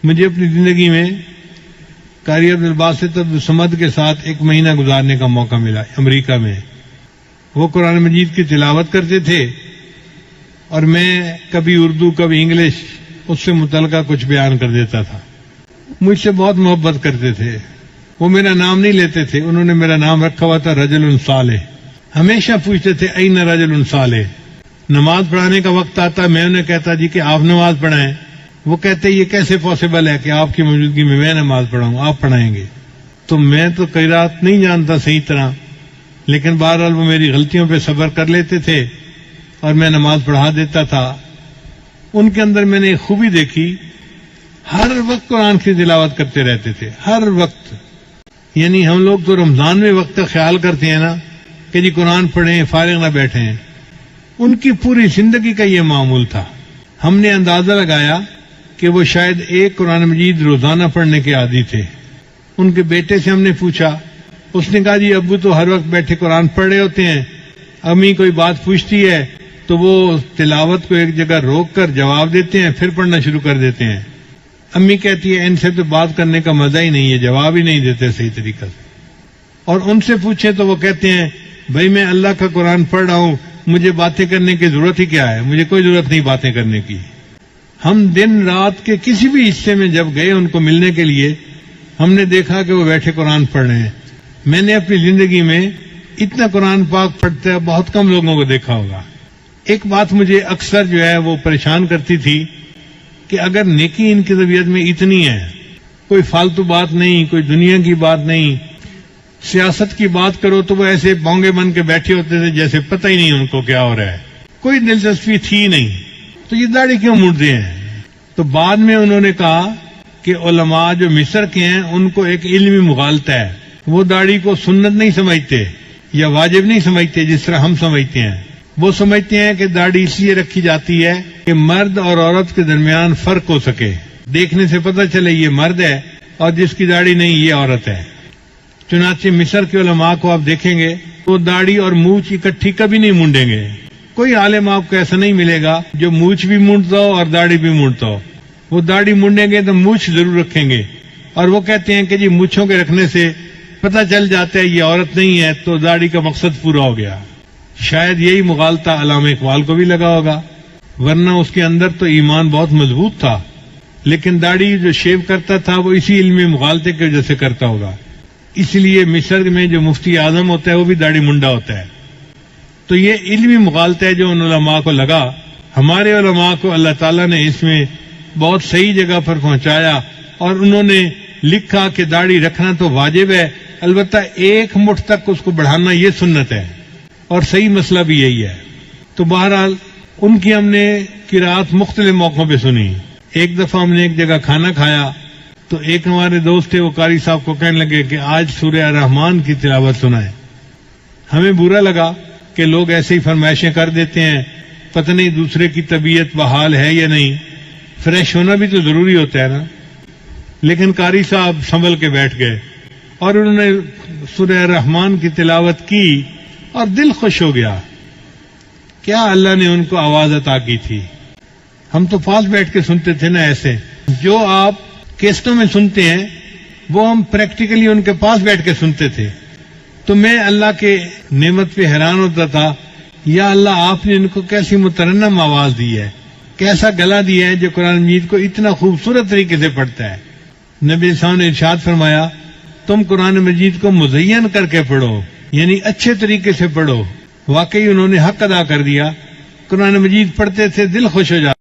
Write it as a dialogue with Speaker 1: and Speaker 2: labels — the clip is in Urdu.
Speaker 1: مجھے اپنی زندگی میں قاری عبدالباسط عبدالصمد کے ساتھ ایک مہینہ گزارنے کا موقع ملا امریکہ میں. وہ قرآن مجید کی تلاوت کرتے تھے اور میں کبھی اردو کبھی انگلش اس سے متعلقہ کچھ بیان کر دیتا تھا. مجھ سے بہت محبت کرتے تھے. وہ میرا نام نہیں لیتے تھے, انہوں نے میرا نام رکھا ہوا تھا رجل صالح. ہمیشہ پوچھتے تھے این رجل صالح. نماز پڑھانے کا وقت آتا میں انہیں کہتا جی کہ آپ نماز پڑھائیں. وہ کہتے یہ کیسے پاسبل ہے کہ آپ کی موجودگی میں میں نماز پڑھاؤں, آپ پڑھائیں گے. تو میں تو قرات نہیں جانتا صحیح طرح, لیکن بہرحال وہ میری غلطیوں پہ صبر کر لیتے تھے اور میں نماز پڑھا دیتا تھا. ان کے اندر میں نے ایک خوبی دیکھی, ہر وقت قرآن کی تلاوت کرتے رہتے تھے, ہر وقت. یعنی ہم لوگ تو رمضان میں وقت کا خیال کرتے ہیں نا کہ جی قرآن پڑھیں فارغ نہ بیٹھیں. ان کی پوری زندگی کا یہ معمول تھا. ہم نے اندازہ لگایا کہ وہ شاید ایک قرآن مجید روزانہ پڑھنے کے عادی تھے. ان کے بیٹے سے ہم نے پوچھا, اس نے کہا جی ابو تو ہر وقت بیٹھے قرآن پڑھ رہے ہوتے ہیں, امی کوئی بات پوچھتی ہے تو وہ تلاوت کو ایک جگہ روک کر جواب دیتے ہیں, پھر پڑھنا شروع کر دیتے ہیں. امی کہتی ہے ان سے تو بات کرنے کا مزہ ہی نہیں ہے, جواب ہی نہیں دیتے صحیح طریقہ سے. اور ان سے پوچھیں تو وہ کہتے ہیں بھائی میں اللہ کا قرآن پڑھ رہا ہوں, مجھے باتیں کرنے کی ضرورت ہی کیا ہے, مجھے کوئی ضرورت نہیں باتیں کرنے کی. ہم دن رات کے کسی بھی حصے میں جب گئے ان کو ملنے کے لیے, ہم نے دیکھا کہ وہ بیٹھے قرآن پڑھ رہے ہیں. میں نے اپنی زندگی میں اتنا قرآن پاک پڑھتے بہت کم لوگوں کو دیکھا ہوگا. ایک بات مجھے اکثر جو ہے وہ پریشان کرتی تھی کہ اگر نیکی ان کی طبیعت میں اتنی ہے, کوئی فالتو بات نہیں, کوئی دنیا کی بات نہیں, سیاست کی بات کرو تو وہ ایسے بونگے بن کے بیٹھے ہوتے تھے جیسے پتہ ہی نہیں ان کو کیا ہو رہا ہے, کوئی دلچسپی تھی نہیں, تو یہ داڑھی کیوں مڑتے ہیں. تو بعد میں انہوں نے کہا کہ علماء جو مصر کے ہیں ان کو ایک علمی مغالطہ ہے, وہ داڑھی کو سنت نہیں سمجھتے یا واجب نہیں سمجھتے جس طرح ہم سمجھتے ہیں. وہ سمجھتے ہیں کہ داڑھی اس لیے رکھی جاتی ہے کہ مرد اور عورت کے درمیان فرق ہو سکے, دیکھنے سے پتہ چلے یہ مرد ہے اور جس کی داڑھی نہیں یہ عورت ہے. چنانچہ مصر کے علماء کو آپ دیکھیں گے تو داڑھی اور مونچھ اکٹھی کبھی نہیں مونڈیں گے. کوئی عالم آپ کو ایسا نہیں ملے گا جو مونچھ بھی مونڈتا ہو اور داڑھی بھی مونڈتا ہو. وہ داڑھی مونڈیں گے تو مونچھ ضرور رکھیں گے, اور وہ کہتے ہیں کہ جی مونچھوں کے رکھنے سے پتہ چل جاتا ہے یہ عورت نہیں ہے, تو داڑھی کا مقصد پورا ہو گیا. شاید یہی مغالطہ علامہ اقبال کو بھی لگا ہوگا, ورنہ اس کے اندر تو ایمان بہت مضبوط تھا, لیکن داڑھی جو شیو کرتا تھا وہ اسی علمی مغالطے کی وجہ سے کرتا ہوگا. اس لیے مصر میں جو مفتی اعظم ہوتا ہے وہ بھی داڑھی منڈا ہوتا ہے. تو یہ علمی مغالطہ ہے جو ان علماء کو لگا. ہمارے علماء کو اللہ تعالیٰ نے اس میں بہت صحیح جگہ پر پہنچایا, اور انہوں نے لکھا کہ داڑھی رکھنا تو واجب ہے, البتہ ایک مٹھ تک اس کو بڑھانا یہ سنت ہے, اور صحیح مسئلہ بھی یہی ہے. تو بہرحال ان کی ہم نے قرات مختلف موقعوں پہ سنی. ایک دفعہ ہم نے ایک جگہ کھانا کھایا تو ایک ہمارے دوست تھے, وہ قاری صاحب کو کہنے لگے کہ آج سورہ الرحمن کی تلاوت سنائیں. ہمیں برا لگا کہ لوگ ایسے ہی فرمائشیں کر دیتے ہیں, پتہ نہیں دوسرے کی طبیعت بحال ہے یا نہیں, فریش ہونا بھی تو ضروری ہوتا ہے نا. لیکن قاری صاحب سنبھل کے بیٹھ گئے اور انہوں نے سورہ الرحمن کی تلاوت کی اور دل خوش ہو گیا. کیا اللہ نے ان کو آواز عطا کی تھی. ہم تو پاس بیٹھ کے سنتے تھے نا, ایسے جو آپ کیسٹوں میں سنتے ہیں وہ ہم پریکٹیکلی ان کے پاس بیٹھ کے سنتے تھے. تو میں اللہ کے نعمت پہ حیران ہوتا تھا, یا اللہ آپ نے ان کو کیسی مترنم آواز دی ہے, کیسا گلا دیا ہے جو قرآن مجید کو اتنا خوبصورت طریقے سے پڑھتا ہے. نبی صاحب نے ارشاد فرمایا تم قرآن مجید کو مزین کر کے پڑھو, یعنی اچھے طریقے سے پڑھو. واقعی انہوں نے حق ادا کر دیا, قرآن مجید پڑھتے تھے دل خوش ہو جاتا.